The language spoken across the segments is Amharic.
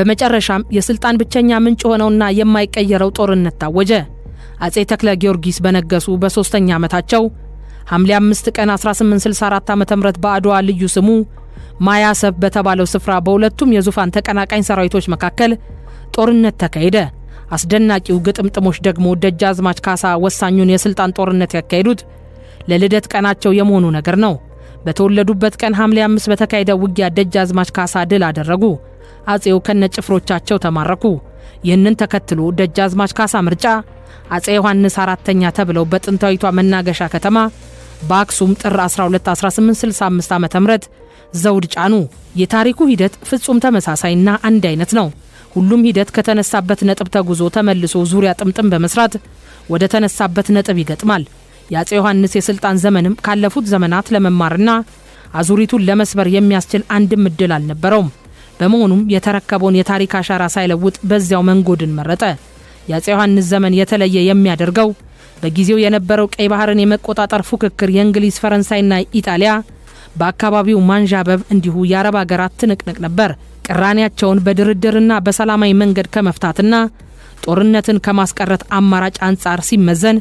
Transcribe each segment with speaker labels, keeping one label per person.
Speaker 1: በመጨረሻም የስልጣን ብቸኛ ምንጭ ሆነውና የማይቀየረው ጦርነት ታወጀ። አጼ ተክለ ጊዮርጊስ በነገሱ በ3ኛ ዓመታቸው ሐምሌ 5 ቀን 1864 ዓ.ም በአድዋ ልዩ ስሙ ማያሰብ በተባለው ስፍራ በሁለቱም የዙፋን ተቀናቃኝ ሰራዊቶች መካከል ጦርነት ተካሄደ። አስደናቂው ግጥምጥሞች ደግሞ ደጃዝማች ካሳ ወሳኙን የስልጣን ጦርነት ያካሄዱት ለልደት ቀናቸው የመሆኑ ነገር ነው። በተወለዱበት ቀን ሐምሌ 5 በተካሄደው ውጊያ ደጃዝማች ካሳ ድል አደረጉ። አጼው ከነጭፍሮቻቸው ተማረኩ። ይህንን ተከትሎ ደጃዝማች ካሳ ምርጫ አጼ ዮሐንስ አራተኛ ተብለው በጥንታዊቷ መናገሻ ከተማ በአክሱም ጥር 12 1865 ዓ.ም ዘውድ ጫኑ። የታሪኩ ሂደት ፍጹም ተመሳሳይና አንድ አይነት ነው። ሁሉም ሂደት ከተነሳበት ነጥብ ተጉዞ ተመልሶ ዙሪያ ጥምጥም በመስራት ወደ ተነሳበት ነጥብ ይገጥማል። የአጼ ዮሐንስ የስልጣን ዘመንም ካለፉት ዘመናት ለመማርና አዙሪቱን ለመስበር የሚያስችል አንድም እድል አልነበረውም። በመሆኑም የተረከበውን የታሪክ አሻራ ሳይለውጥ በዚያው መንጎድን መረጠ። የአጼ ዮሐንስ ዘመን የተለየ የሚያደርገው በጊዜው የነበረው ቀይ ባህርን የመቆጣጠር ፉክክር የእንግሊዝ፣ ፈረንሳይና ኢጣሊያ በአካባቢው ማንዣበብ እንዲሁ የአረብ ሀገራት ትንቅንቅ ነበር። ቅራኔያቸውን በድርድርና በሰላማዊ መንገድ ከመፍታትና ጦርነትን ከማስቀረት አማራጭ አንጻር ሲመዘን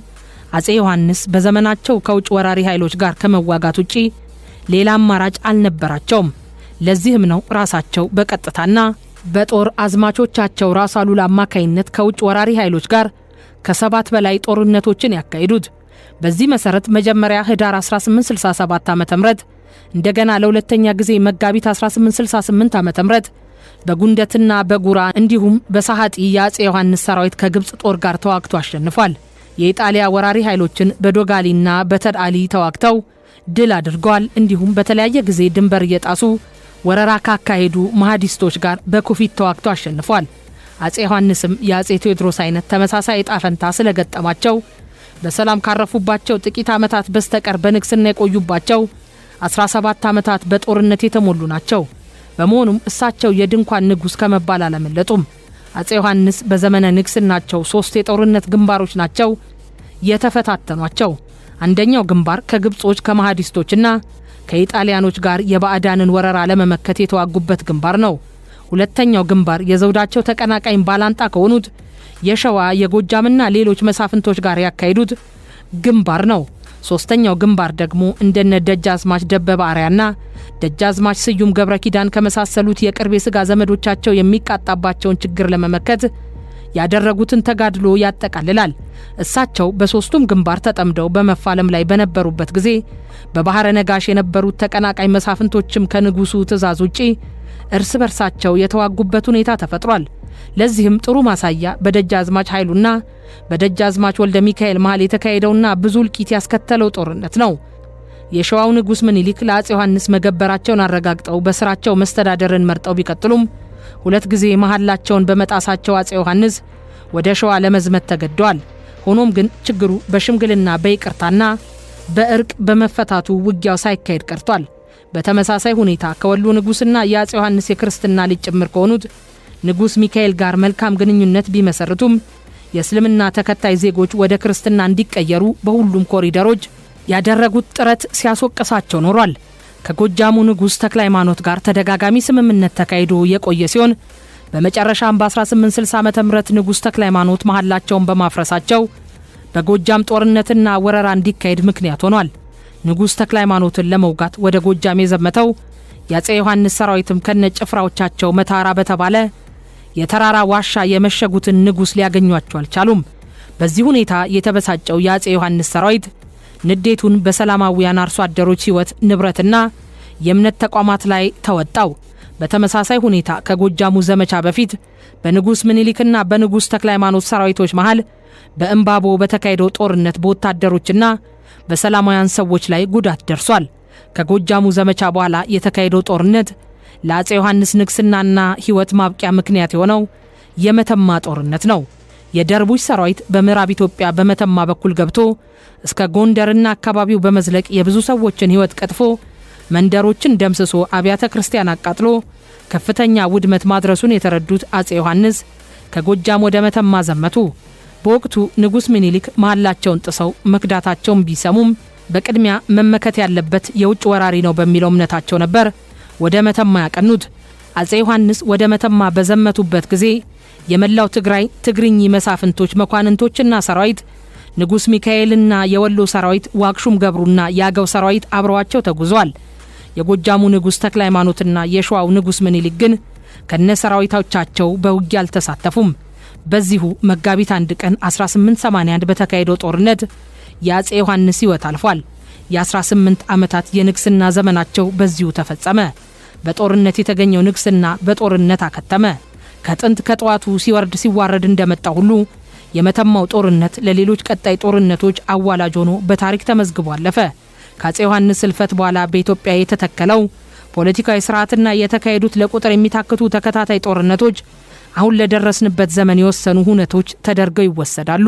Speaker 1: አጼ ዮሐንስ በዘመናቸው ከውጭ ወራሪ ኃይሎች ጋር ከመዋጋት ውጪ ሌላ አማራጭ አልነበራቸውም። ለዚህም ነው ራሳቸው በቀጥታና በጦር አዝማቾቻቸው ራስ አሉላ አማካይነት ከውጭ ወራሪ ኃይሎች ጋር ከ7 በላይ ጦርነቶችን ያካሂዱት። በዚህ መሰረት መጀመሪያ ህዳር 1867 ዓ.ም እንደገና ለሁለተኛ ጊዜ መጋቢት 1868 ዓ.ም በጉንደትና በጉራ እንዲሁም በሳሃጢ የአጼ ዮሐንስ ሰራዊት ከግብጽ ጦር ጋር ተዋግቶ አሸንፏል። የኢጣሊያ ወራሪ ኃይሎችን በዶጋሊና በተድአሊ ተዋግተው ድል አድርገዋል። እንዲሁም በተለያየ ጊዜ ድንበር እየጣሱ ወረራ ካካሄዱ ማህዲስቶች ጋር በኩፊት ተዋግቶ አሸንፏል። አጼ ዮሐንስም የአጼ ቴዎድሮስ አይነት ተመሳሳይ ዕጣ ፈንታ ስለገጠማቸው በሰላም ካረፉባቸው ጥቂት ዓመታት በስተቀር በንግስና የቆዩባቸው 17 ዓመታት በጦርነት የተሞሉ ናቸው። በመሆኑም እሳቸው የድንኳን ንጉስ ከመባል አላመለጡም። አጼ ዮሐንስ በዘመነ ንግስናቸው 3 የጦርነት ግንባሮች ናቸው የተፈታተኗቸው። አንደኛው ግንባር ከግብጾች ከማህዲስቶችና ከኢጣሊያኖች ጋር የባዕዳንን ወረራ ለመመከት የተዋጉበት ግንባር ነው። ሁለተኛው ግንባር የዘውዳቸው ተቀናቃኝ ባላንጣ ከሆኑት የሸዋ የጎጃምና ሌሎች መሳፍንቶች ጋር ያካሄዱት ግንባር ነው። ሶስተኛው ግንባር ደግሞ እንደነ ደጃዝማች ደበበ አርያና ደጃዝማች ስዩም ገብረ ኪዳን ከመሳሰሉት የቅርብ የሥጋ ዘመዶቻቸው የሚቃጣባቸውን ችግር ለመመከት ያደረጉትን ተጋድሎ ያጠቃልላል። እሳቸው በሶስቱም ግንባር ተጠምደው በመፋለም ላይ በነበሩበት ጊዜ በባህረ ነጋሽ የነበሩት ተቀናቃኝ መሳፍንቶችም ከንጉሱ ትእዛዝ ውጪ እርስ በርሳቸው የተዋጉበት ሁኔታ ተፈጥሯል። ለዚህም ጥሩ ማሳያ በደጃዝማች ኃይሉና በደጃዝማች ወልደ ሚካኤል መሃል የተካሄደውና ብዙ እልቂት ያስከተለው ጦርነት ነው። የሸዋው ንጉስ ምኒልክ ለአጼ ዮሐንስ መገበራቸውን አረጋግጠው በስራቸው መስተዳደርን መርጠው ቢቀጥሉም 2 ጊዜ መሐላቸውን በመጣሳቸው አጼ ዮሐንስ ወደ ሸዋ ለመዝመት ተገደዋል። ሆኖም ግን ችግሩ በሽምግልና በይቅርታና በእርቅ በመፈታቱ ውጊያው ሳይካሄድ ቀርቷል። በተመሳሳይ ሁኔታ ከወሎ ንጉስና የአጼ ዮሐንስ የክርስትና ልጅ ጭምር ከሆኑት ንጉስ ሚካኤል ጋር መልካም ግንኙነት ቢመሰርቱም የእስልምና ተከታይ ዜጎች ወደ ክርስትና እንዲቀየሩ በሁሉም ኮሪደሮች ያደረጉት ጥረት ሲያስወቅሳቸው ኖሯል። ከጎጃሙ ንጉስ ተክለ ሃይማኖት ጋር ተደጋጋሚ ስምምነት ተካሂዶ የቆየ ሲሆን በመጨረሻም በ1860 ዓ.ም ንጉስ ተክለ ሃይማኖት መሐላቸውን በማፍረሳቸው በጎጃም ጦርነትና ወረራ እንዲካሄድ ምክንያት ሆኗል። ንጉስ ተክለ ሃይማኖትን ለመውጋት ወደ ጎጃም የዘመተው የአጼ ዮሐንስ ሰራዊትም ከነጭፍራዎቻቸው መታራ በተባለ የተራራ ዋሻ የመሸጉትን ንጉስ ሊያገኟቸው አልቻሉም። በዚህ ሁኔታ የተበሳጨው የአጼ ዮሐንስ ሰራዊት ንዴቱን በሰላማዊያን አርሶ አደሮች ሕይወት ንብረትና የእምነት ተቋማት ላይ ተወጣው። በተመሳሳይ ሁኔታ ከጎጃሙ ዘመቻ በፊት በንጉስ ምኒልክና በንጉስ ተክለ ሃይማኖት ሰራዊቶች መሃል በእምባቦ በተካሄደው ጦርነት በወታደሮችና በሰላማውያን ሰዎች ላይ ጉዳት ደርሷል። ከጎጃሙ ዘመቻ በኋላ የተካሄደው ጦርነት ለአጼ ዮሐንስ ንግስናና ሕይወት ማብቂያ ምክንያት የሆነው የመተማ ጦርነት ነው። የደርቡሽ ሰራዊት በምዕራብ ኢትዮጵያ በመተማ በኩል ገብቶ እስከ ጎንደርና አካባቢው በመዝለቅ የብዙ ሰዎችን ሕይወት ቀጥፎ መንደሮችን ደምስሶ አብያተ ክርስቲያን አቃጥሎ ከፍተኛ ውድመት ማድረሱን የተረዱት አጼ ዮሐንስ ከጎጃም ወደ መተማ ዘመቱ። በወቅቱ ንጉስ ምኒልክ መሐላቸውን ጥሰው መክዳታቸውን ቢሰሙም በቅድሚያ መመከት ያለበት የውጭ ወራሪ ነው በሚለው እምነታቸው ነበር ወደ መተማ ያቀኑት። አጼ ዮሐንስ ወደ መተማ በዘመቱበት ጊዜ የመላው ትግራይ ትግርኝ መሳፍንቶች መኳንንቶችና ሰራዊት ንጉስ ሚካኤልና የወሎ ሰራዊት ዋክሹም ገብሩና ያገው ሰራዊት አብረዋቸው ተጉዟል። የጎጃሙ ንጉስ ተክለ ሃይማኖትና የሸዋው ንጉስ ምኒልክ ግን ከነ ሰራዊቶቻቸው በውጊያ አልተሳተፉም። በዚሁ መጋቢት 1 ቀን 1881 በተካሄደው ጦርነት የአጼ ዮሐንስ ሕይወት አልፏል። የ18 ዓመታት የንግስና ዘመናቸው በዚሁ ተፈጸመ። በጦርነት የተገኘው ንግስና በጦርነት አከተመ። ከጥንት ከጠዋቱ ሲወርድ ሲዋረድ እንደመጣ ሁሉ የመተማው ጦርነት ለሌሎች ቀጣይ ጦርነቶች አዋላጅ ሆኖ በታሪክ ተመዝግቦ አለፈ። ከአጼ ዮሐንስ ሕልፈት በኋላ በኢትዮጵያ የተተከለው ፖለቲካዊ ስርዓትና የተካሄዱት ለቁጥር የሚታክቱ ተከታታይ ጦርነቶች አሁን ለደረስንበት ዘመን የወሰኑ ሁነቶች ተደርገው ይወሰዳሉ።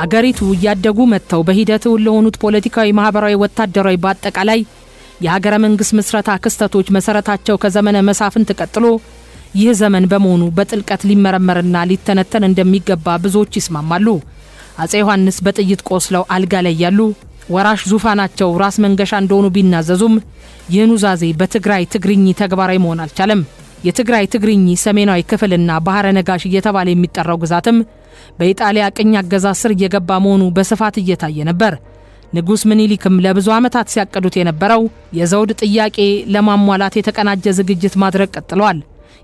Speaker 1: አገሪቱ እያደጉ መጥተው በሂደት ለሆኑት ፖለቲካዊ፣ ማህበራዊ፣ ወታደራዊ በአጠቃላይ የሀገረ መንግስት ምስረታ ክስተቶች መሰረታቸው ከዘመነ መሳፍንት ቀጥሎ ይህ ዘመን በመሆኑ በጥልቀት ሊመረመርና ሊተነተን እንደሚገባ ብዙዎች ይስማማሉ። አጼ ዮሐንስ በጥይት ቆስለው አልጋ ላይ ያሉ ወራሽ ዙፋናቸው ራስ መንገሻ እንደሆኑ ቢናዘዙም ይህን ኑዛዜ በትግራይ ትግርኝ ተግባራዊ መሆን አልቻለም። የትግራይ ትግርኝ ሰሜናዊ ክፍልና ባህረ ነጋሽ እየተባለ የሚጠራው ግዛትም በኢጣሊያ ቅኝ አገዛዝ ስር እየገባ መሆኑ በስፋት እየታየ ነበር። ንጉስ ምኒልክም ለብዙ ዓመታት ሲያቀዱት የነበረው የዘውድ ጥያቄ ለማሟላት የተቀናጀ ዝግጅት ማድረግ ቀጥለዋል።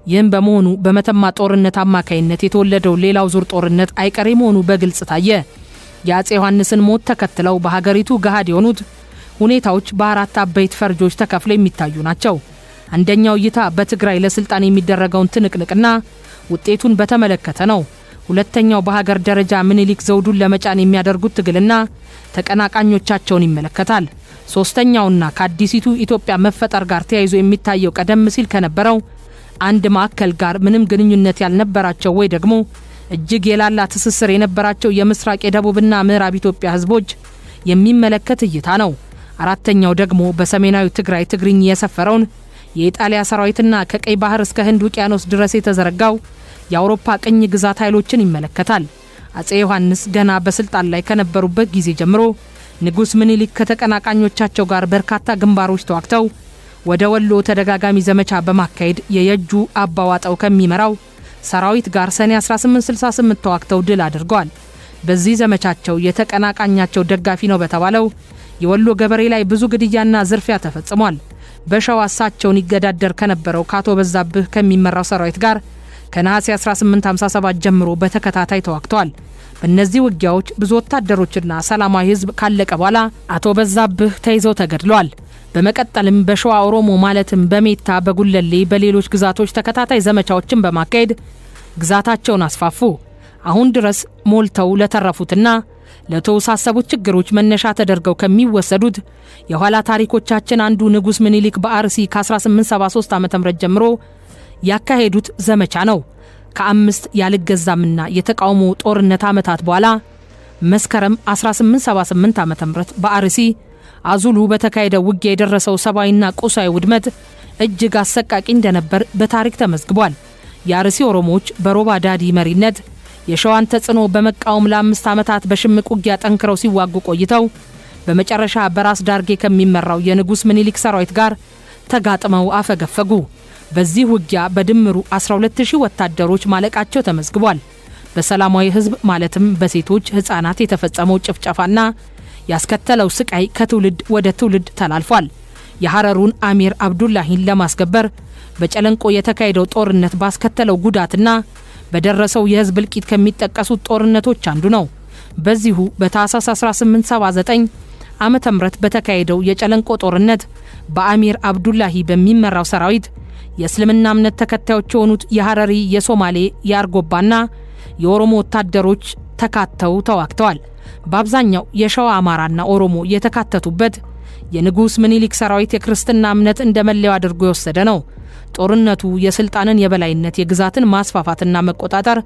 Speaker 1: ይህም በመሆኑ በመተማ ጦርነት አማካይነት የተወለደው ሌላው ዙር ጦርነት አይቀሬ መሆኑ በግልጽ ታየ። የአጼ ዮሐንስን ሞት ተከትለው በሀገሪቱ ገሃድ የሆኑት ሁኔታዎች በአራት አበይት ፈርጆች ተከፍለው የሚታዩ ናቸው። አንደኛው እይታ በትግራይ ለስልጣን የሚደረገውን ትንቅንቅና ውጤቱን በተመለከተ ነው። ሁለተኛው በሀገር ደረጃ ምኒልክ ዘውዱን ለመጫን የሚያደርጉት ትግልና ተቀናቃኞቻቸውን ይመለከታል። ሶስተኛውና ከአዲሲቱ ኢትዮጵያ መፈጠር ጋር ተያይዞ የሚታየው ቀደም ሲል ከነበረው አንድ ማዕከል ጋር ምንም ግንኙነት ያልነበራቸው ወይ ደግሞ እጅግ የላላ ትስስር የነበራቸው የምስራቅ የደቡብና ምዕራብ ኢትዮጵያ ህዝቦች የሚመለከት እይታ ነው። አራተኛው ደግሞ በሰሜናዊ ትግራይ ትግርኝ የሰፈረውን የኢጣሊያ ሰራዊትና ከቀይ ባህር እስከ ህንድ ውቅያኖስ ድረስ የተዘረጋው የአውሮፓ ቅኝ ግዛት ኃይሎችን ይመለከታል። አጼ ዮሐንስ ገና በስልጣን ላይ ከነበሩበት ጊዜ ጀምሮ ንጉስ ምኒልክ ከተቀናቃኞቻቸው ጋር በርካታ ግንባሮች ተዋግተው ወደ ወሎ ተደጋጋሚ ዘመቻ በማካሄድ የየጁ አባዋጣው ከሚመራው ሰራዊት ጋር ሰኔ 1868 ተዋግተው ድል አድርገዋል። በዚህ ዘመቻቸው የተቀናቃኛቸው ደጋፊ ነው በተባለው የወሎ ገበሬ ላይ ብዙ ግድያና ዝርፊያ ተፈጽሟል። በሸዋ እሳቸውን ይገዳደር ከነበረው ካቶ በዛብህ ከሚመራው ሰራዊት ጋር ከነሐሴ 1857 ጀምሮ በተከታታይ ተዋግተዋል። በእነዚህ ውጊያዎች ብዙ ወታደሮችና ሰላማዊ ህዝብ ካለቀ በኋላ አቶ በዛብህ ተይዘው ተገድለዋል። በመቀጠልም በሸዋ ኦሮሞ ማለትም በሜታ፣ በጉለሌ፣ በሌሎች ግዛቶች ተከታታይ ዘመቻዎችን በማካሄድ ግዛታቸውን አስፋፉ። አሁን ድረስ ሞልተው ለተረፉትና ለተወሳሰቡት ችግሮች መነሻ ተደርገው ከሚወሰዱት የኋላ ታሪኮቻችን አንዱ ንጉስ ምኒልክ በአርሲ ከ1873 ዓ.ም ጀምሮ ያካሄዱት ዘመቻ ነው። ከ5 ያልገዛምና የተቃውሞ ጦርነት ዓመታት በኋላ መስከረም 1878 ዓ.ም በአርሲ አዙሉ በተካሄደው ውጊያ የደረሰው ሰብአዊና ቁሳዊ ውድመት እጅግ አሰቃቂ እንደነበር በታሪክ ተመዝግቧል። የአርሲ ኦሮሞዎች በሮባ ዳዲ መሪነት የሸዋን ተጽዕኖ በመቃወም ለ5 ዓመታት በሽምቅ ውጊያ ጠንክረው ሲዋጉ ቆይተው በመጨረሻ በራስ ዳርጌ ከሚመራው የንጉስ ምኒልክ ሰራዊት ጋር ተጋጥመው አፈገፈጉ። በዚህ ውጊያ በድምሩ 12000 ወታደሮች ማለቃቸው ተመዝግቧል። በሰላማዊ ህዝብ ማለትም በሴቶች፣ ህፃናት የተፈጸመው ጭፍጨፋና ያስከተለው ስቃይ ከትውልድ ወደ ትውልድ ተላልፏል። የሐረሩን አሚር አብዱላሂን ለማስገበር በጨለንቆ የተካሄደው ጦርነት ባስከተለው ጉዳትና በደረሰው የህዝብ እልቂት ከሚጠቀሱት ጦርነቶች አንዱ ነው። በዚሁ በታህሳስ 1879 ዓመተ ምህረት በተካሄደው የጨለንቆ ጦርነት በአሚር አብዱላሂ በሚመራው ሰራዊት የእስልምና እምነት ተከታዮች የሆኑት የሐረሪ፣ የሶማሌ፣ የአርጎባና የኦሮሞ ወታደሮች ተካተው ተዋግተዋል። በአብዛኛው የሸዋ አማራና ኦሮሞ የተካተቱበት የንጉስ ምኒልክ ሰራዊት የክርስትና እምነት እንደመለያው አድርጎ የወሰደ ነው። ጦርነቱ የስልጣንን የበላይነት፣ የግዛትን ማስፋፋትና መቆጣጠር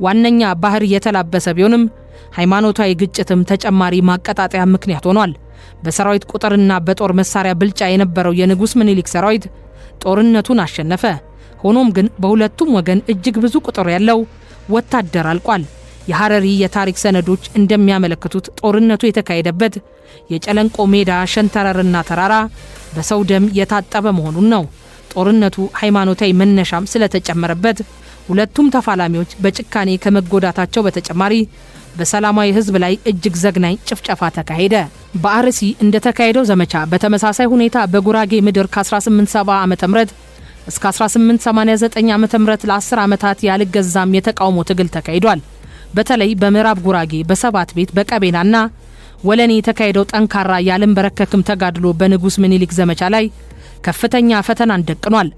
Speaker 1: ዋነኛ ባህር የተላበሰ ቢሆንም ሃይማኖታዊ ግጭትም ተጨማሪ ማቀጣጣያ ምክንያት ሆኗል። በሰራዊት ቁጥርና በጦር መሳሪያ ብልጫ የነበረው የንጉስ ምኒልክ ሰራዊት ጦርነቱን አሸነፈ። ሆኖም ግን በሁለቱም ወገን እጅግ ብዙ ቁጥር ያለው ወታደር አልቋል። የሐረሪ የታሪክ ሰነዶች እንደሚያመለክቱት ጦርነቱ የተካሄደበት የጨለንቆ ሜዳ ሸንተረርና ተራራ በሰው ደም የታጠበ መሆኑን ነው። ጦርነቱ ሃይማኖታዊ መነሻም ስለተጨመረበት ሁለቱም ተፋላሚዎች በጭካኔ ከመጎዳታቸው በተጨማሪ በሰላማዊ ህዝብ ላይ እጅግ ዘግናኝ ጭፍጨፋ ተካሄደ። በአርሲ እንደተካሄደው ዘመቻ በተመሳሳይ ሁኔታ በጉራጌ ምድር ከ1870 ዓ.ም እስከ 1889 ዓ.ም ለ10 ዓመታት ያልገዛም የተቃውሞ ትግል ተካሂዷል። በተለይ በምዕራብ ጉራጌ በሰባት ቤት በቀቤናና ወለኔ የተካሄደው ጠንካራ ያልንበረከክም ተጋድሎ በንጉስ ምኒልክ ዘመቻ ላይ ከፍተኛ ፈተናን ደቅኗል።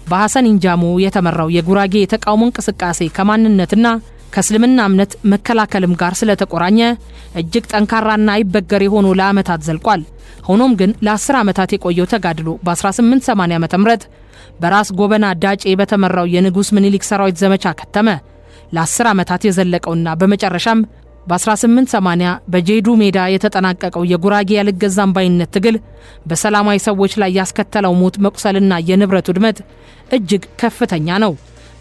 Speaker 1: በሐሰን ኢንጃሞ የተመራው የጉራጌ የተቃውሞ እንቅስቃሴ ከማንነትና ከእስልምና እምነት መከላከልም ጋር ስለተቆራኘ እጅግ ጠንካራና አይበገሬ ሆኖ ለዓመታት ዘልቋል። ሆኖም ግን ለ10 ዓመታት የቆየው ተጋድሎ በ1880 ዓ.ም በራስ ጎበና ዳጬ በተመራው የንጉስ ምኒልክ ሰራዊት ዘመቻ ከተመ። ለ10 ዓመታት የዘለቀውና በመጨረሻም በ1880 በጄዱ ሜዳ የተጠናቀቀው የጉራጌ ያልገዛም ባይነት ትግል በሰላማዊ ሰዎች ላይ ያስከተለው ሞት፣ መቁሰልና የንብረት ውድመት እጅግ ከፍተኛ ነው።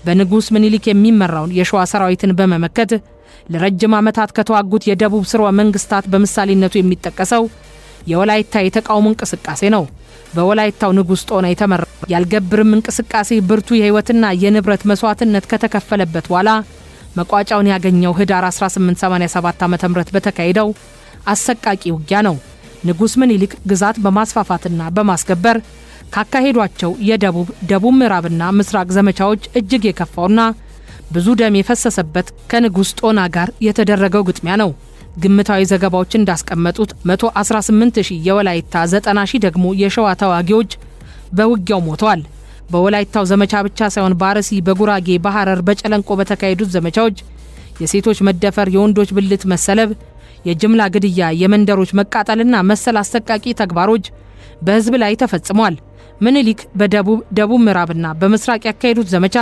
Speaker 1: በንጉስ ምኒልክ የሚመራውን የሸዋ ሰራዊትን በመመከት ለረጅም ዓመታት ከተዋጉት የደቡብ ስርወ መንግስታት በምሳሌነቱ የሚጠቀሰው የወላይታ የተቃውሞ እንቅስቃሴ ነው። በወላይታው ንጉስ ጦና የተመራ ያልገብርም እንቅስቃሴ ብርቱ የህይወትና የንብረት መስዋዕትነት ከተከፈለበት በኋላ መቋጫውን ያገኘው ህዳር 1887 ዓ.ም በተካሄደው አሰቃቂ ውጊያ ነው። ንጉስ ምኒልክ ግዛት በማስፋፋትና በማስከበር ካካሄዷቸው ደቡብ ምዕራብና ምስራቅ ዘመቻዎች እጅግ የከፋውና ብዙ ደም የፈሰሰበት ከንጉስ ጦና ጋር የተደረገው ግጥሚያ ነው። ግምታዊ ዘገባዎች እንዳስቀመጡት 118,000 የወላይታ 90,000 ደግሞ የሸዋ ተዋጊዎች በውጊያው ሞተዋል። በወላይታው ዘመቻ ብቻ ሳይሆን በአርሲ፣ በጉራጌ፣ በሐረር፣ በጨለንቆ በተካሄዱት ዘመቻዎች የሴቶች መደፈር፣ የወንዶች ብልት መሰለብ፣ የጅምላ ግድያ፣ የመንደሮች መቃጠልና መሰል አሰቃቂ ተግባሮች በህዝብ ላይ ተፈጽሟል። ምኒልክ በደቡብ ምዕራብና በምስራቅ ያካሄዱት ዘመቻ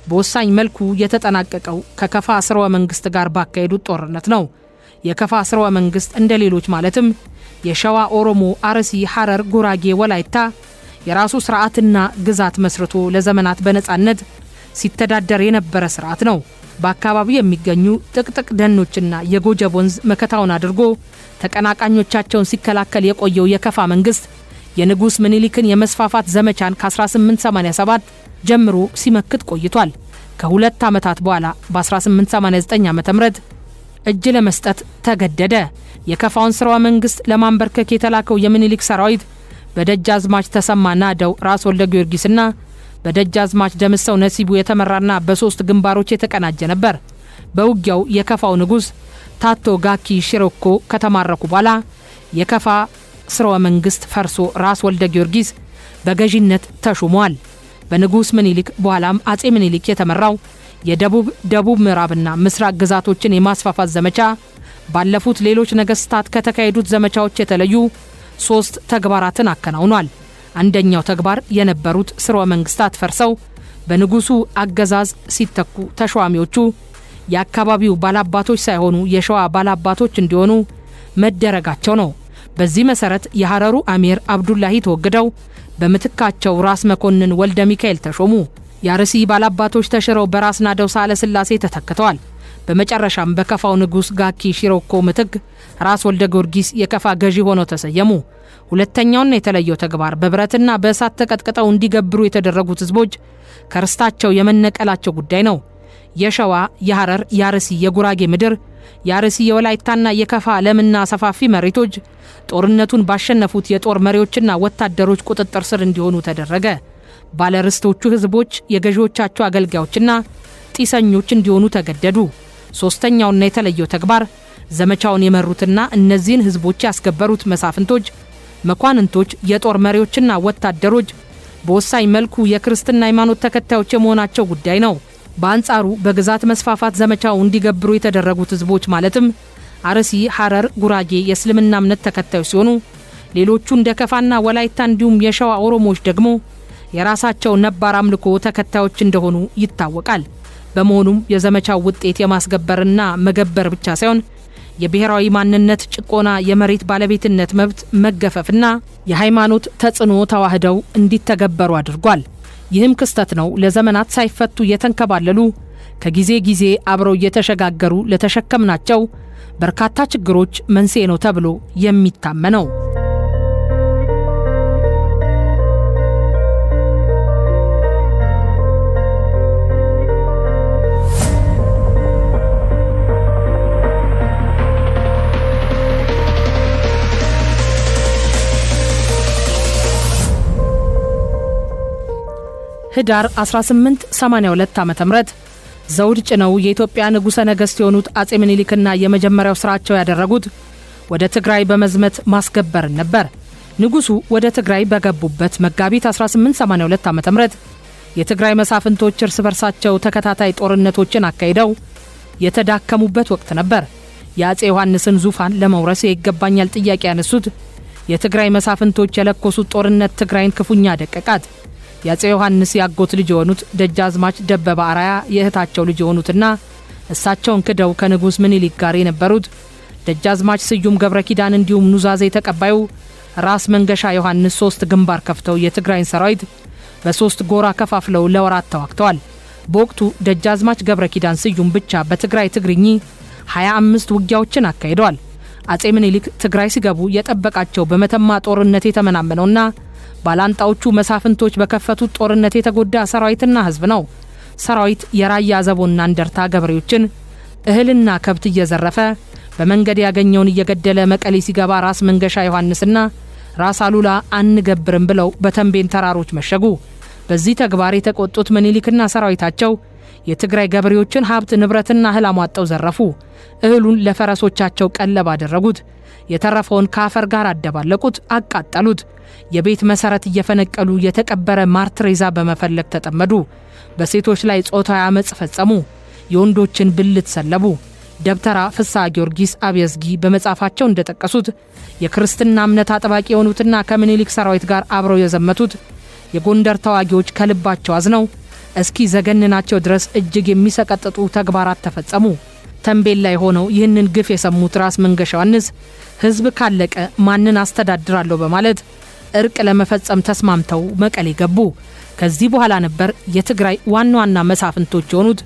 Speaker 1: በወሳኝ መልኩ የተጠናቀቀው ከከፋ ስርወ መንግስት ጋር ባካሄዱት ጦርነት ነው። የከፋ ስርወ መንግስት እንደ ሌሎች ማለትም የሸዋ፣ ኦሮሞ፣ አርሲ፣ ሐረር፣ ጉራጌ፣ ወላይታ የራሱ ስርዓትና ግዛት መስርቶ ለዘመናት በነጻነት ሲተዳደር የነበረ ስርዓት ነው። በአካባቢው የሚገኙ ጥቅጥቅ ደኖችና የጎጀብ ወንዝ መከታውን አድርጎ ተቀናቃኞቻቸውን ሲከላከል የቆየው የከፋ መንግስት የንጉስ ምኒልክን የመስፋፋት ዘመቻን ከ1887 ጀምሮ ሲመክት ቆይቷል። ከሁለት ዓመታት በኋላ በ1889 ዓ.ም እጅ ለመስጠት ተገደደ። የከፋውን ስርወ መንግስት ለማንበርከክ የተላከው የምኒልክ ሰራዊት በደጃዝማች ተሰማ ናደው፣ ራስ ወልደ ጊዮርጊስና በደጃዝማች ደምሰው ነሲቡ የተመራና በሶስት ግንባሮች የተቀናጀ ነበር። በውጊያው የከፋው ንጉስ ታቶ ጋኪ ሽሮኮ ከተማረኩ በኋላ የከፋ ስርወ መንግስት ፈርሶ ራስ ወልደ ጊዮርጊስ በገዢነት ተሹሟል። በንጉስ ምኒልክ በኋላም አጼ ምኒልክ የተመራው የደቡብ ምዕራብና ምስራቅ ግዛቶችን የማስፋፋት ዘመቻ ባለፉት ሌሎች ነገስታት ከተካሄዱት ዘመቻዎች የተለዩ 3 ተግባራትን አከናውኗል። አንደኛው ተግባር የነበሩት ስርወ መንግስታት ፈርሰው በንጉሱ አገዛዝ ሲተኩ ተሿሚዎቹ የአካባቢው ባላባቶች ሳይሆኑ የሸዋ ባላባቶች እንዲሆኑ መደረጋቸው ነው። በዚህ መሰረት የሐረሩ አሚር አብዱላሂ ተወግደው በምትካቸው ራስ መኮንን ወልደ ሚካኤል ተሾሙ። የአርሲ ባላባቶች ተሽረው በራስ ናደው ሳለ ስላሴ ተተክተዋል። በመጨረሻም በከፋው ንጉስ ጋኪ ሽሮኮ ምትክ ራስ ወልደ ጊዮርጊስ የከፋ ገዢ ሆነው ተሰየሙ። ሁለተኛውና የተለየው ተግባር በብረትና በእሳት ተቀጥቅጠው እንዲገብሩ የተደረጉት ህዝቦች ከርስታቸው የመነቀላቸው ጉዳይ ነው። የሸዋ፣ የሐረር፣ የአርሲ፣ የጉራጌ ምድር፣ የአርሲ፣ የወላይታና የከፋ ለምና ሰፋፊ መሬቶች ጦርነቱን ባሸነፉት የጦር መሪዎችና ወታደሮች ቁጥጥር ስር እንዲሆኑ ተደረገ። ባለርስቶቹ ህዝቦች የገዢዎቻቸው አገልጋዮችና ጢሰኞች እንዲሆኑ ተገደዱ። ሶስተኛውና የተለየው ተግባር ዘመቻውን የመሩትና እነዚህን ህዝቦች ያስገበሩት መሳፍንቶች፣ መኳንንቶች፣ የጦር መሪዎችና ወታደሮች በወሳኝ መልኩ የክርስትና ሃይማኖት ተከታዮች የመሆናቸው ጉዳይ ነው። በአንጻሩ በግዛት መስፋፋት ዘመቻው እንዲገብሩ የተደረጉት ህዝቦች ማለትም አርሲ፣ ሐረር፣ ጉራጌ የእስልምና እምነት ተከታዮች ሲሆኑ ሌሎቹ እንደ ከፋና ወላይታ እንዲሁም የሸዋ ኦሮሞዎች ደግሞ የራሳቸው ነባር አምልኮ ተከታዮች እንደሆኑ ይታወቃል። በመሆኑም የዘመቻው ውጤት የማስገበርና መገበር ብቻ ሳይሆን የብሔራዊ ማንነት ጭቆና፣ የመሬት ባለቤትነት መብት መገፈፍና የሃይማኖት ተጽዕኖ ተዋህደው እንዲተገበሩ አድርጓል። ይህም ክስተት ነው ለዘመናት ሳይፈቱ የተንከባለሉ ከጊዜ ጊዜ አብረው እየተሸጋገሩ ለተሸከምናቸው በርካታ ችግሮች መንስኤ ነው ተብሎ የሚታመነው። ህዳር 1882 ዓ.ም ዘውድ ጭነው የኢትዮጵያ ንጉሠ ነገሥት የሆኑት አጼ ምኒልክና የመጀመሪያው ስራቸው ያደረጉት ወደ ትግራይ በመዝመት ማስገበርን ነበር። ንጉሱ ወደ ትግራይ በገቡበት መጋቢት 1882 ዓ.ም የትግራይ መሳፍንቶች እርስ በርሳቸው ተከታታይ ጦርነቶችን አካሂደው የተዳከሙበት ወቅት ነበር። የአጼ ዮሐንስን ዙፋን ለመውረስ ይገባኛል ጥያቄ ያነሱት የትግራይ መሳፍንቶች የለኮሱት ጦርነት ትግራይን ክፉኛ ደቀቃት። የአጼ ዮሐንስ ያጎት ልጅ የሆኑት ደጃዝማች ደበበ አራያ የእህታቸው ልጅ የሆኑትና እሳቸውን ክደው ከንጉስ ምኒልክ ጋር የነበሩት ደጃዝማች ስዩም ገብረ ኪዳን እንዲሁም ኑዛዜ ተቀባዩ ራስ መንገሻ ዮሐንስ 3 ግንባር ከፍተው የትግራይን ሰራዊት በ3 ጎራ ከፋፍለው ለወራት ተዋግተዋል። በወቅቱ ደጃዝማች ገብረ ኪዳን ስዩም ብቻ በትግራይ ትግርኝ 25 ውጊያዎችን አካሂደዋል። አጼ ምኒልክ ትግራይ ሲገቡ የጠበቃቸው በመተማ ጦርነት የተመናመነውና ባላንጣዎቹ መሳፍንቶች በከፈቱት ጦርነት የተጎዳ ሰራዊትና ህዝብ ነው። ሰራዊት የራያ አዘቦና እንደርታ ገበሬዎችን እህልና ከብት እየዘረፈ በመንገድ ያገኘውን እየገደለ መቀሌ ሲገባ ራስ መንገሻ ዮሐንስና ራስ አሉላ አንገብርም ብለው በተንቤን ተራሮች መሸጉ። በዚህ ተግባር የተቆጡት ምኒልክና ሰራዊታቸው የትግራይ ገበሬዎችን ሀብት ንብረትና እህል አሟጠው ዘረፉ። እህሉን ለፈረሶቻቸው ቀለብ አደረጉት። የተረፈውን ከአፈር ጋር አደባለቁት፣ አቃጠሉት። የቤት መሰረት እየፈነቀሉ የተቀበረ ማርትሬዛ በመፈለግ ተጠመዱ። በሴቶች ላይ ጾታዊ አመጽ ፈጸሙ። የወንዶችን ብልት ሰለቡ። ደብተራ ፍስሐ ጊዮርጊስ አብየዝጊ በመጻፋቸው እንደጠቀሱት የክርስትና እምነት አጥባቂ የሆኑትና ከምኒልክ ሰራዊት ጋር አብረው የዘመቱት የጎንደር ተዋጊዎች ከልባቸው አዝነው እስኪ ዘገንናቸው ድረስ እጅግ የሚሰቀጥጡ ተግባራት ተፈጸሙ። ተንቤን ላይ ሆነው ይህንን ግፍ የሰሙት ራስ መንገሻ ዮሐንስ ህዝብ ካለቀ ማንን አስተዳድራለሁ በማለት እርቅ ለመፈጸም ተስማምተው መቀሌ ገቡ። ከዚህ በኋላ ነበር የትግራይ ዋና ዋና መሳፍንቶች የሆኑት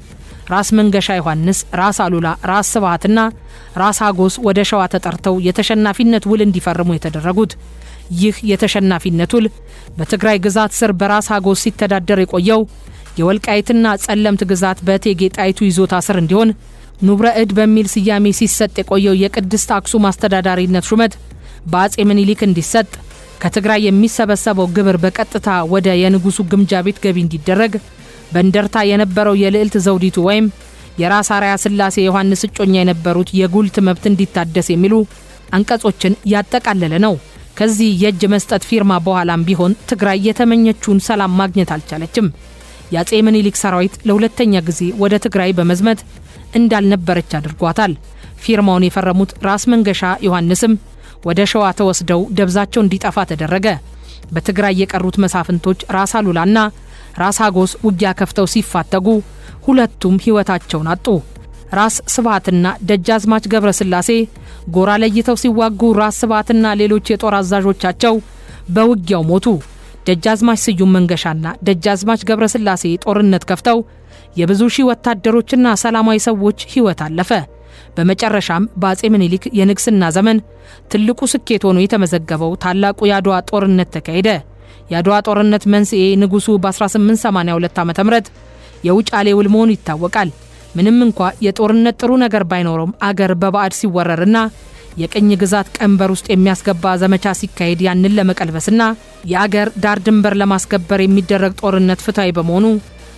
Speaker 1: ራስ መንገሻ ዮሐንስ፣ ራስ አሉላ፣ ራስ ስብሃትና ራስ አጎስ ወደ ሸዋ ተጠርተው የተሸናፊነት ውል እንዲፈርሙ የተደረጉት። ይህ የተሸናፊነት ውል በትግራይ ግዛት ስር በራስ አጎስ ሲተዳደር የቆየው የወልቃይትና ጸለምት ግዛት በእቴጌ ጣይቱ ይዞታ ስር እንዲሆን ኑብረ እድ በሚል ስያሜ ሲሰጥ የቆየው የቅድስት አክሱም አስተዳዳሪነት ሹመት በአጼ ምኒልክ እንዲሰጥ፣ ከትግራይ የሚሰበሰበው ግብር በቀጥታ ወደ የንጉሱ ግምጃ ቤት ገቢ እንዲደረግ፣ በእንደርታ የነበረው የልዕልት ዘውዲቱ ወይም የራስ አርያ ስላሴ ዮሐንስ እጮኛ የነበሩት የጉልት መብት እንዲታደስ የሚሉ አንቀጾችን ያጠቃለለ ነው። ከዚህ የእጅ መስጠት ፊርማ በኋላም ቢሆን ትግራይ የተመኘችውን ሰላም ማግኘት አልቻለችም። የአጼ ምኒልክ ሰራዊት ለሁለተኛ ጊዜ ወደ ትግራይ በመዝመት እንዳልነበረች አድርጓታል። ፊርማውን የፈረሙት ራስ መንገሻ ዮሐንስም ወደ ሸዋ ተወስደው ደብዛቸው እንዲጠፋ ተደረገ። በትግራይ የቀሩት መሳፍንቶች ራስ አሉላና ራስ አጎስ ውጊያ ከፍተው ሲፋተጉ ሁለቱም ሕይወታቸውን አጡ። ራስ ስብሃትና ደጃዝማች ገብረ ስላሴ ጎራ ለይተው ሲዋጉ ራስ ስብሃትና ሌሎች የጦር አዛዦቻቸው በውጊያው ሞቱ። ደጃዝማች ስዩም መንገሻና ደጃዝማች ገብረ ስላሴ ጦርነት ከፍተው የብዙ ሺህ ወታደሮችና ሰላማዊ ሰዎች ሕይወት አለፈ። በመጨረሻም በአጼ ምኒልክ የንግስና ዘመን ትልቁ ስኬት ሆኖ የተመዘገበው ታላቁ የአድዋ ጦርነት ተካሄደ። የአድዋ ጦርነት መንስኤ ንጉሱ በ1882 ዓ.ም የውጫሌ ውል መሆኑ ይታወቃል። ምንም እንኳ የጦርነት ጥሩ ነገር ባይኖረውም አገር በባዕድ ሲወረርና የቅኝ ግዛት ቀንበር ውስጥ የሚያስገባ ዘመቻ ሲካሄድ ያንን ለመቀልበስና የአገር ዳር ድንበር ለማስከበር የሚደረግ ጦርነት ፍትሃዊ በመሆኑ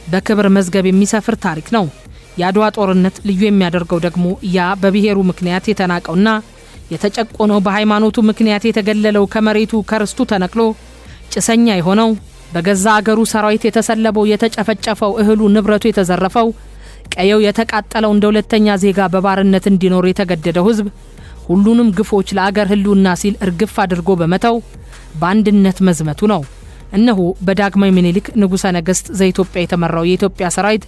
Speaker 1: በክብር መዝገብ የሚሰፍር ታሪክ ነው። የአድዋ ጦርነት ልዩ የሚያደርገው ደግሞ ያ በብሔሩ ምክንያት የተናቀውና የተጨቆነው በሃይማኖቱ ምክንያት የተገለለው ከመሬቱ ከርስቱ ተነቅሎ ጭሰኛ የሆነው በገዛ አገሩ ሰራዊት የተሰለበው የተጨፈጨፈው እህሉ ንብረቱ የተዘረፈው ቀየው የተቃጠለው እንደ ሁለተኛ ዜጋ በባርነት እንዲኖር የተገደደው ህዝብ ሁሉንም ግፎች ለአገር ህልውና ሲል እርግፍ አድርጎ በመተው በአንድነት መዝመቱ ነው። እነሆ በዳግማዊ ምኒልክ ንጉሠ ነገሥት ዘኢትዮጵያ የተመራው የኢትዮጵያ ሰራዊት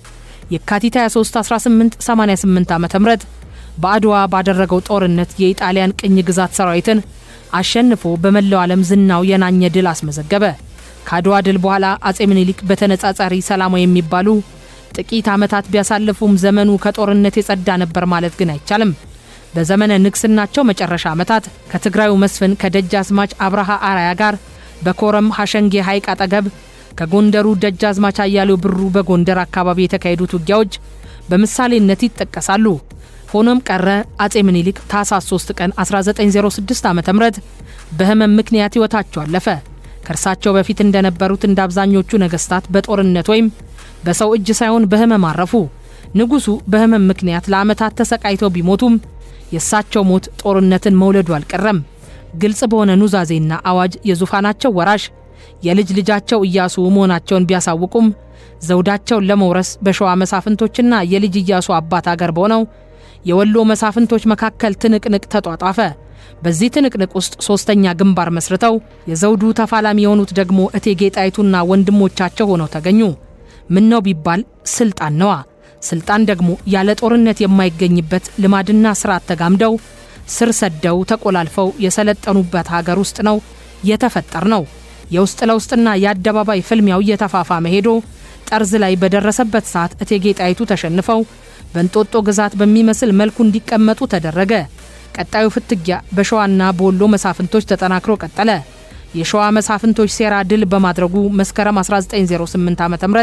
Speaker 1: የካቲት 23 1888 ዓ.ም በአድዋ ባደረገው ጦርነት የኢጣሊያን ቅኝ ግዛት ሰራዊትን አሸንፎ በመላው ዓለም ዝናው የናኘ ድል አስመዘገበ። ከአድዋ ድል በኋላ አጼ ምኒልክ በተነጻጻሪ ሰላማዊ የሚባሉ ጥቂት ዓመታት ቢያሳልፉም ዘመኑ ከጦርነት የጸዳ ነበር ማለት ግን አይቻልም። በዘመነ ንግስናቸው መጨረሻ ዓመታት ከትግራዩ መስፍን ከደጃዝማች አብርሃ አራያ ጋር በኮረም ሐሸንጌ ሐይቅ አጠገብ ከጎንደሩ ደጃዝማች አያሌው ብሩ በጎንደር አካባቢ የተካሄዱት ውጊያዎች በምሳሌነት ይጠቀሳሉ። ሆኖም ቀረ አጼ ምኒልክ ታኅሳስ 3 ቀን 1906 ዓ.ም በህመም ምክንያት ሕይወታቸው አለፈ። ከእርሳቸው በፊት እንደነበሩት እንደ አብዛኞቹ ነገስታት በጦርነት ወይም በሰው እጅ ሳይሆን በህመም አረፉ። ንጉሱ በህመም ምክንያት ለዓመታት ተሰቃይተው ቢሞቱም የእሳቸው ሞት ጦርነትን መውለዱ አልቀረም። ግልጽ በሆነ ኑዛዜና አዋጅ የዙፋናቸው ወራሽ የልጅ ልጃቸው ኢያሱ መሆናቸውን ቢያሳውቁም ዘውዳቸውን ለመውረስ በሸዋ መሳፍንቶችና የልጅ ኢያሱ አባት አገር በሆነው የወሎ መሳፍንቶች መካከል ትንቅንቅ ተጧጧፈ። በዚህ ትንቅንቅ ውስጥ ሶስተኛ ግንባር መስርተው የዘውዱ ተፋላሚ የሆኑት ደግሞ እቴጌ ጣይቱና ወንድሞቻቸው ሆነው ተገኙ። ምን ነው ቢባል ስልጣን ነዋ። ስልጣን ደግሞ ያለ ጦርነት የማይገኝበት ልማድና ስርዓት ተጋምደው ስር ሰደው ተቆላልፈው የሰለጠኑበት ሀገር ውስጥ ነው የተፈጠር ነው። የውስጥ ለውስጥና የአደባባይ ፍልሚያው እየተፋፋመ ሄዶ ጠርዝ ላይ በደረሰበት ሰዓት እቴጌ ጣይቱ ተሸንፈው በእንጦጦ ግዛት በሚመስል መልኩ እንዲቀመጡ ተደረገ። ቀጣዩ ፍትጊያ በሸዋና በወሎ መሳፍንቶች ተጠናክሮ ቀጠለ። የሸዋ መሳፍንቶች ሴራ ድል በማድረጉ መስከረም 1908 ዓ.ም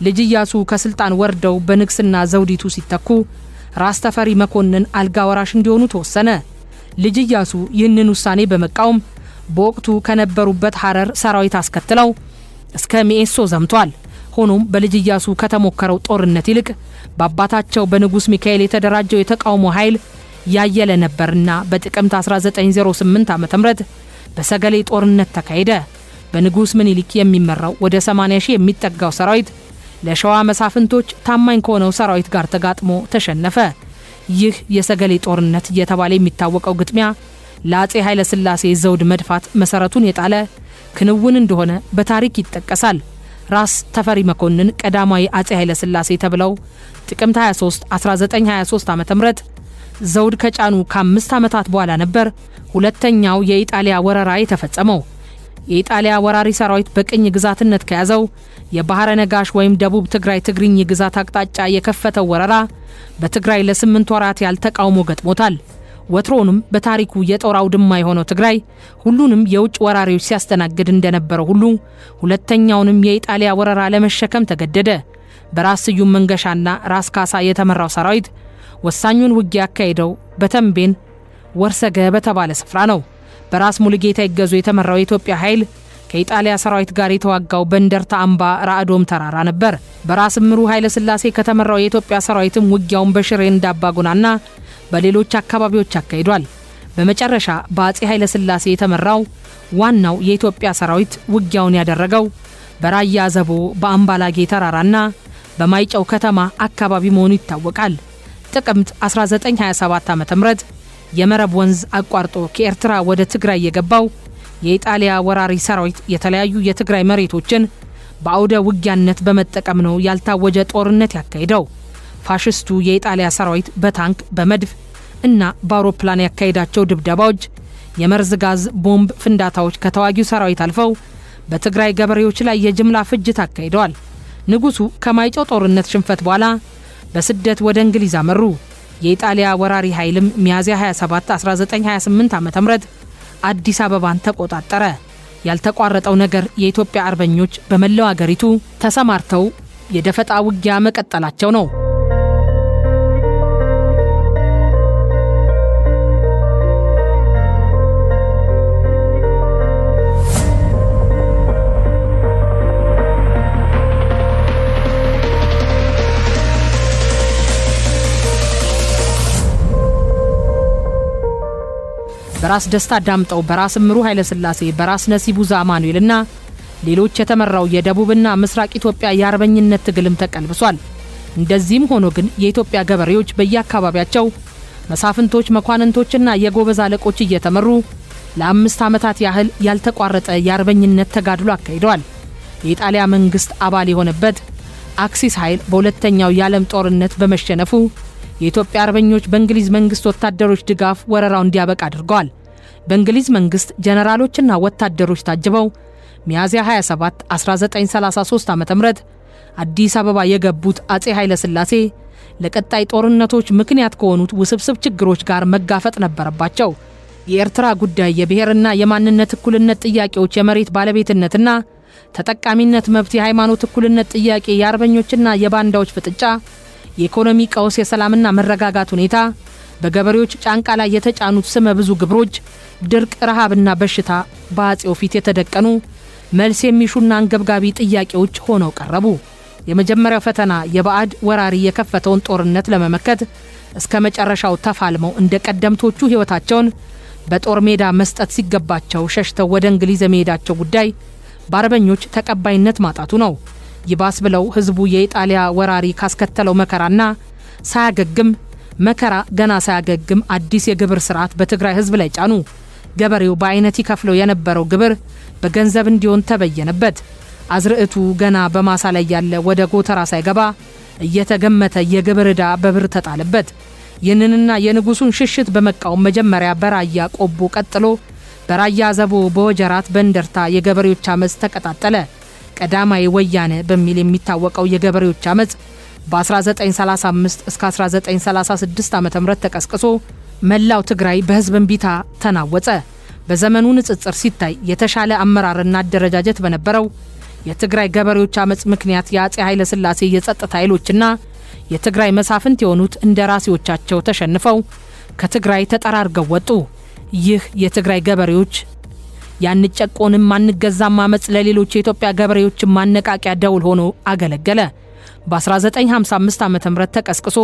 Speaker 1: ልጅ ኢያሱ ከስልጣን ወርደው በንግስና ዘውዲቱ ሲተኩ ራስ ተፈሪ መኮንን አልጋ ወራሽ እንዲሆኑ ተወሰነ። ልጅ ኢያሱ ይህንን ውሳኔ በመቃወም በወቅቱ ከነበሩበት ሐረር ሰራዊት አስከትለው እስከ ሚኤሶ ዘምቷል። ሆኖም በልጅ ኢያሱ ከተሞከረው ጦርነት ይልቅ በአባታቸው በንጉስ ሚካኤል የተደራጀው የተቃውሞ ኃይል ያየለ ነበርና በጥቅምት 1908 ዓ.ም በሰገሌ ጦርነት ተካሄደ። በንጉስ ምኒልክ የሚመራው ወደ 80 ሺህ የሚጠጋው ሰራዊት ለሸዋ መሳፍንቶች ታማኝ ከሆነው ሰራዊት ጋር ተጋጥሞ ተሸነፈ። ይህ የሰገሌ ጦርነት እየተባለ የሚታወቀው ግጥሚያ ለአጼ ኃይለ ሥላሴ ዘውድ መድፋት መሰረቱን የጣለ ክንውን እንደሆነ በታሪክ ይጠቀሳል። ራስ ተፈሪ መኮንን ቀዳማዊ አጼ ኃይለ ሥላሴ ተብለው ጥቅምት 23 1923 ዓ.ም ዘውድ ከጫኑ ከ5 ዓመታት በኋላ ነበር ሁለተኛው የኢጣሊያ ወረራ የተፈጸመው። የኢጣሊያ ወራሪ ሰራዊት በቅኝ ግዛትነት ከያዘው የባህረ ነጋሽ ወይም ደቡብ ትግራይ ትግርኝ ግዛት አቅጣጫ የከፈተው ወረራ በትግራይ ለ8 ወራት ያልተቃውሞ ገጥሞታል። ወትሮንም በታሪኩ የጦር አውድማ የሆነው ትግራይ ሁሉንም የውጭ ወራሪዎች ሲያስተናግድ እንደነበረው ሁሉ ሁለተኛውንም የኢጣሊያ ወረራ ለመሸከም ተገደደ። በራስ ስዩም መንገሻና ራስ ካሳ የተመራው ሰራዊት ወሳኙን ውጊያ ያካሄደው በተንቤን ወርሰገ በተባለ ስፍራ ነው። በራስ ሙሉጌታ ይገዙ የተመራው የኢትዮጵያ ኃይል ከኢጣሊያ ሰራዊት ጋር የተዋጋው በእንደርታ አምባ ራዕዶም ተራራ ነበር። በራስ ምሩ ኃይለ ሥላሴ ከተመራው የኢትዮጵያ ሰራዊትም ውጊያውን በሽሬ እንዳባጉናና በሌሎች አካባቢዎች አካሂዷል። በመጨረሻ በአጼ ኃይለ ሥላሴ የተመራው ዋናው የኢትዮጵያ ሰራዊት ውጊያውን ያደረገው በራያ ዘቦ በአምባላጌ ተራራና በማይጨው ከተማ አካባቢ መሆኑ ይታወቃል። ጥቅምት 1927 ዓ.ም የመረብ ወንዝ አቋርጦ ከኤርትራ ወደ ትግራይ የገባው የኢጣሊያ ወራሪ ሰራዊት የተለያዩ የትግራይ መሬቶችን በአውደ ውጊያነት በመጠቀም ነው ያልታወጀ ጦርነት ያካሄደው። ፋሽስቱ የኢጣሊያ ሰራዊት በታንክ በመድፍ እና በአውሮፕላን ያካሄዳቸው ድብደባዎች፣ የመርዝ ጋዝ ቦምብ ፍንዳታዎች ከተዋጊው ሰራዊት አልፈው በትግራይ ገበሬዎች ላይ የጅምላ ፍጅት አካሂደዋል። ንጉሱ ከማይጨው ጦርነት ሽንፈት በኋላ በስደት ወደ እንግሊዝ አመሩ። የኢጣሊያ ወራሪ ኃይልም ሚያዝያ 27 1928 ዓ.ም አዲስ አበባን ተቆጣጠረ። ያልተቋረጠው ነገር የኢትዮጵያ አርበኞች በመላው አገሪቱ ተሰማርተው የደፈጣ ውጊያ መቀጠላቸው ነው። በራስ ደስታ ዳምጠው፣ በራስ ምሩ ኃይለ ሥላሴ፣ በራስ ነሲቡ ዛማኑኤልና ሌሎች የተመራው የደቡብና ምስራቅ ኢትዮጵያ የአርበኝነት ትግልም ተቀልብሷል። እንደዚህም ሆኖ ግን የኢትዮጵያ ገበሬዎች በየአካባቢያቸው መሳፍንቶች፣ መኳንንቶችና የጎበዝ አለቆች እየተመሩ ለ5 ዓመታት ያህል ያልተቋረጠ የአርበኝነት ተጋድሎ አካሂደዋል። የኢጣሊያ መንግስት አባል የሆነበት አክሲስ ኃይል በሁለተኛው የዓለም ጦርነት በመሸነፉ የኢትዮጵያ አርበኞች በእንግሊዝ መንግስት ወታደሮች ድጋፍ ወረራው እንዲያበቃ አድርገዋል። በእንግሊዝ መንግስት ጀነራሎችና ወታደሮች ታጅበው ሚያዝያ 27 1933 ዓ.ም አዲስ አበባ የገቡት አጼ ኃይለ ሥላሴ ለቀጣይ ጦርነቶች ምክንያት ከሆኑት ውስብስብ ችግሮች ጋር መጋፈጥ ነበረባቸው። የኤርትራ ጉዳይ፣ የብሔርና የማንነት እኩልነት ጥያቄዎች፣ የመሬት ባለቤትነትና ተጠቃሚነት መብት፣ የሃይማኖት እኩልነት ጥያቄ፣ የአርበኞችና የባንዳዎች ፍጥጫ፣ የኢኮኖሚ ቀውስ፣ የሰላምና መረጋጋት ሁኔታ፣ በገበሬዎች ጫንቃ ላይ የተጫኑት ስመ ብዙ ግብሮች፣ ድርቅ፣ ረሃብና በሽታ በአጼው ፊት የተደቀኑ መልስ የሚሹና አንገብጋቢ ጥያቄዎች ሆነው ቀረቡ። የመጀመሪያው ፈተና የባዕድ ወራሪ የከፈተውን ጦርነት ለመመከት እስከ መጨረሻው ተፋልመው እንደ ቀደምቶቹ ሕይወታቸውን በጦር ሜዳ መስጠት ሲገባቸው ሸሽተው ወደ እንግሊዝ የመሄዳቸው ጉዳይ በአርበኞች ተቀባይነት ማጣቱ ነው። ይባስ ብለው ህዝቡ የኢጣሊያ ወራሪ ካስከተለው መከራና ገና ሳያገግም አዲስ የግብር ስርዓት በትግራይ ህዝብ ላይ ጫኑ። ገበሬው በአይነት ይከፍለው የነበረው ግብር በገንዘብ እንዲሆን ተበየነበት። አዝርዕቱ ገና በማሳ ላይ ያለ ወደ ጎተራ ሳይገባ እየተገመተ የግብር ዕዳ በብር ተጣለበት። ይህንንና የንጉሱን ሽሽት በመቃወም መጀመሪያ በራያ ቆቦ፣ ቀጥሎ በራያ ዘቦ፣ በወጀራት፣ በእንደርታ የገበሬዎች አመፅ ተቀጣጠለ። ቀዳማዊ ወያነ በሚል የሚታወቀው የገበሬዎች አመፅ በ1935 እስከ 1936 ዓ.ም ተቀስቅሶ መላው ትግራይ በህዝብ እምቢታ ተናወጸ። በዘመኑ ንጽጽር ሲታይ የተሻለ አመራርና አደረጃጀት በነበረው የትግራይ ገበሬዎች አመፅ ምክንያት የአጼ ኃይለ ሥላሴ የጸጥታ ኃይሎችና የትግራይ መሳፍንት የሆኑት እንደራሴዎቻቸው ተሸንፈው ከትግራይ ተጠራርገው ወጡ። ይህ የትግራይ ገበሬዎች ያንጨቆንም ማንገዛም አመፅ ለሌሎች የኢትዮጵያ ገበሬዎች ማነቃቂያ ደውል ሆኖ አገለገለ። በ1955 ዓ.ም ተቀስቅሶ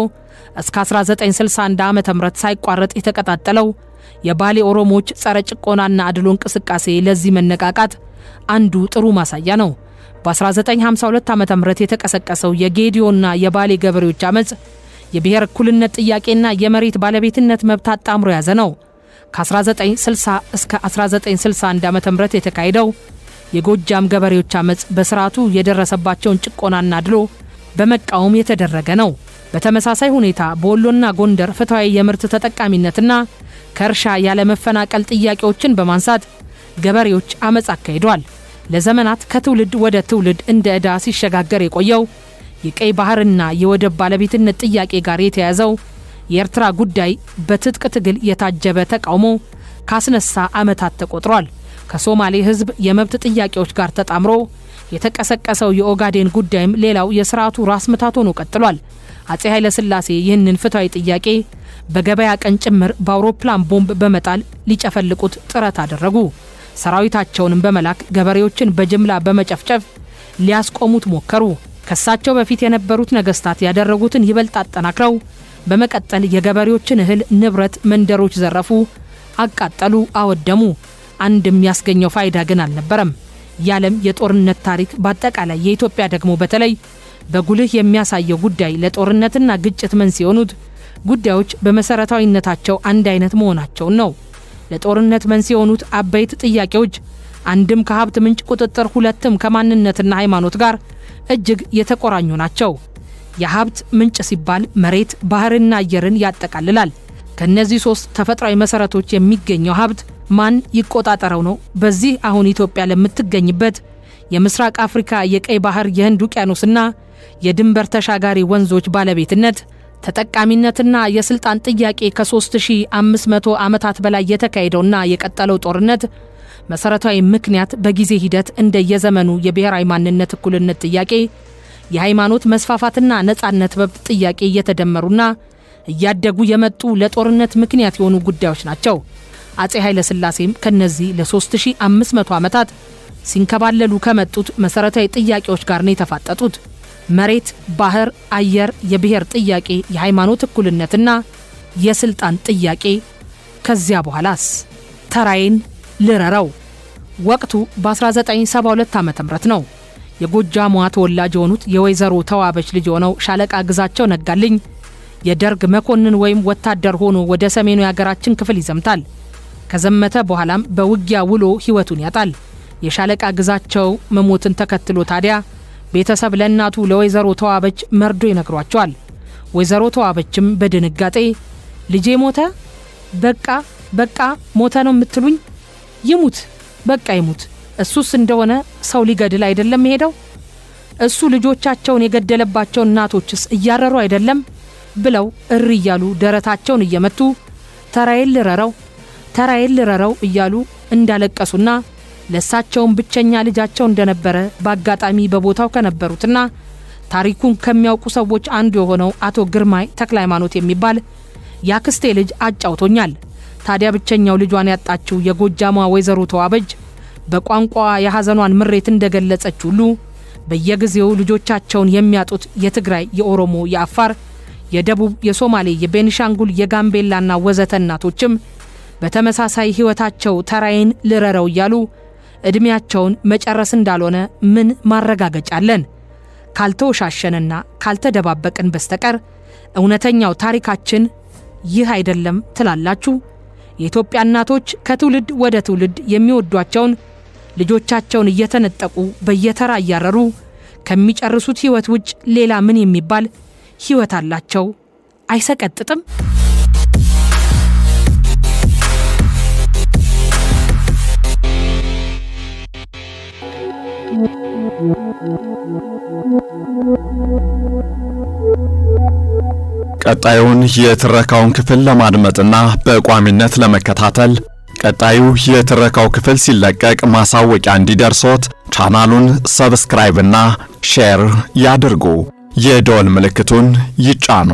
Speaker 1: እስከ 1961 ዓ.ም ሳይቋረጥ የተቀጣጠለው የባሌ ኦሮሞዎች ጸረ ጭቆናና አድሎ እንቅስቃሴ ለዚህ መነቃቃት አንዱ ጥሩ ማሳያ ነው። በ1952 ዓ.ም የተቀሰቀሰው የጌዲዮና የባሌ ገበሬዎች አመፅ የብሔር እኩልነት ጥያቄና የመሬት ባለቤትነት መብት አጣምሮ ያዘ ነው። ከ1960 እስከ 1961 ዓ.ም የተካሄደው የጎጃም ገበሬዎች አመፅ በስርዓቱ የደረሰባቸውን ጭቆናና አድሎ በመቃወም የተደረገ ነው። በተመሳሳይ ሁኔታ በወሎና ጎንደር ፍትሐዊ የምርት ተጠቃሚነትና ከእርሻ ያለመፈናቀል ጥያቄዎችን በማንሳት ገበሬዎች አመፅ አካሂደዋል። ለዘመናት ከትውልድ ወደ ትውልድ እንደ ዕዳ ሲሸጋገር የቆየው የቀይ ባህርና የወደብ ባለቤትነት ጥያቄ ጋር የተያዘው የኤርትራ ጉዳይ በትጥቅ ትግል የታጀበ ተቃውሞ ካስነሳ ዓመታት ተቆጥሯል። ከሶማሌ ህዝብ የመብት ጥያቄዎች ጋር ተጣምሮ የተቀሰቀሰው የኦጋዴን ጉዳይም ሌላው የስርዓቱ ራስ ምታት ሆኖ ቀጥሏል። አጼ ኃይለ ሥላሴ ይህንን ፍትሐዊ ጥያቄ በገበያ ቀን ጭምር በአውሮፕላን ቦምብ በመጣል ሊጨፈልቁት ጥረት አደረጉ። ሰራዊታቸውንም በመላክ ገበሬዎችን በጅምላ በመጨፍጨፍ ሊያስቆሙት ሞከሩ። ከሳቸው በፊት የነበሩት ነገስታት ያደረጉትን ይበልጥ አጠናክረው በመቀጠል የገበሬዎችን እህል፣ ንብረት፣ መንደሮች ዘረፉ፣ አቃጠሉ፣ አወደሙ። አንድም ያስገኘው ፋይዳ ግን አልነበረም። የዓለም የጦርነት ታሪክ በአጠቃላይ የኢትዮጵያ ደግሞ በተለይ በጉልህ የሚያሳየው ጉዳይ ለጦርነትና ግጭት መንስኤ የሆኑት ጉዳዮች በመሰረታዊነታቸው አንድ አይነት መሆናቸውን ነው። ለጦርነት መንስኤ የሆኑት አበይት ጥያቄዎች አንድም ከሀብት ምንጭ ቁጥጥር፣ ሁለትም ከማንነትና ሃይማኖት ጋር እጅግ የተቆራኙ ናቸው። የሀብት ምንጭ ሲባል መሬት፣ ባህርና አየርን ያጠቃልላል። ከነዚህ ሶስት ተፈጥሯዊ መሰረቶች የሚገኘው ሀብት ማን ይቆጣጠረው ነው? በዚህ አሁን ኢትዮጵያ ለምትገኝበት የምስራቅ አፍሪካ የቀይ ባህር፣ የህንድ ውቅያኖስና የድንበር ተሻጋሪ ወንዞች ባለቤትነት ተጠቃሚነትና የስልጣን ጥያቄ ከ3500 ዓመታት በላይ የተካሄደውና የቀጠለው ጦርነት መሰረታዊ ምክንያት በጊዜ ሂደት እንደየዘመኑ የብሔራዊ ማንነት እኩልነት ጥያቄ፣ የሃይማኖት መስፋፋትና ነጻነት መብት ጥያቄ እየተደመሩና እያደጉ የመጡ ለጦርነት ምክንያት የሆኑ ጉዳዮች ናቸው። አጼ ኃይለ ሥላሴም ከነዚህ ለ3500 ዓመታት ሲንከባለሉ ከመጡት መሰረታዊ ጥያቄዎች ጋር ነው የተፋጠጡት። መሬት፣ ባህር፣ አየር፣ የብሔር ጥያቄ፣ የሃይማኖት እኩልነትና የስልጣን ጥያቄ። ከዚያ በኋላስ ተራዬን ልረረው። ወቅቱ በ1972 ዓ.ም ነው። የጎጃሟ ተወላጅ የሆኑት የወይዘሮ ተዋበች ልጅ ሆነው ሻለቃ ግዛቸው ነጋልኝ የደርግ መኮንን ወይም ወታደር ሆኖ ወደ ሰሜኑ የሀገራችን ክፍል ይዘምታል። ከዘመተ በኋላም በውጊያ ውሎ ህይወቱን ያጣል። የሻለቃ ግዛቸው መሞትን ተከትሎ ታዲያ ቤተሰብ ለእናቱ ለወይዘሮ ተዋበች መርዶ ይነግሯቸዋል። ወይዘሮ ተዋበችም በድንጋጤ ልጄ ሞተ? በቃ ሞተ ነው የምትሉኝ? ይሙት፣ በቃ ይሙት። እሱስ እንደሆነ ሰው ሊገድል አይደለም ሄደው? እሱ ልጆቻቸውን የገደለባቸው እናቶችስ እያረሩ አይደለም? ብለው እሪ እያሉ ደረታቸውን እየመቱ ተራዬን ልረረው እያሉ እንዳለቀሱና ለሳቸውም ብቸኛ ልጃቸው እንደነበረ በአጋጣሚ በቦታው ከነበሩትና ታሪኩን ከሚያውቁ ሰዎች አንዱ የሆነው አቶ ግርማይ ተክለሃይማኖት የሚባል ያክስቴ ልጅ አጫውቶኛል። ታዲያ ብቸኛው ልጇን ያጣችው የጎጃሟ ወይዘሮ ተዋበች በቋንቋ የሐዘኗን ምሬት እንደገለጸች ሁሉ በየጊዜው ልጆቻቸውን የሚያጡት የትግራይ፣ የኦሮሞ፣ የአፋር፣ የደቡብ፣ የሶማሌ፣ የቤኒሻንጉል፣ የጋምቤላና ወዘተ እናቶችም በተመሳሳይ ህይወታቸው ተራዬን ልረረው እያሉ እድሜያቸውን መጨረስ እንዳልሆነ ምን ማረጋገጫ አለን? ካልተወሻሸንና ካልተደባበቅን በስተቀር እውነተኛው ታሪካችን ይህ አይደለም ትላላችሁ? የኢትዮጵያ እናቶች ከትውልድ ወደ ትውልድ የሚወዷቸውን ልጆቻቸውን እየተነጠቁ በየተራ እያረሩ ከሚጨርሱት ህይወት ውጭ ሌላ ምን የሚባል ህይወት አላቸው? አይሰቀጥጥም?
Speaker 2: ቀጣዩን የትረካውን ክፍል ለማድመጥና በቋሚነት ለመከታተል ቀጣዩ የትረካው ክፍል ሲለቀቅ ማሳወቂያ እንዲደርሶት ቻናሉን ሰብስክራይብ እና ሼር ያድርጉ። የደወል ምልክቱን ይጫኑ።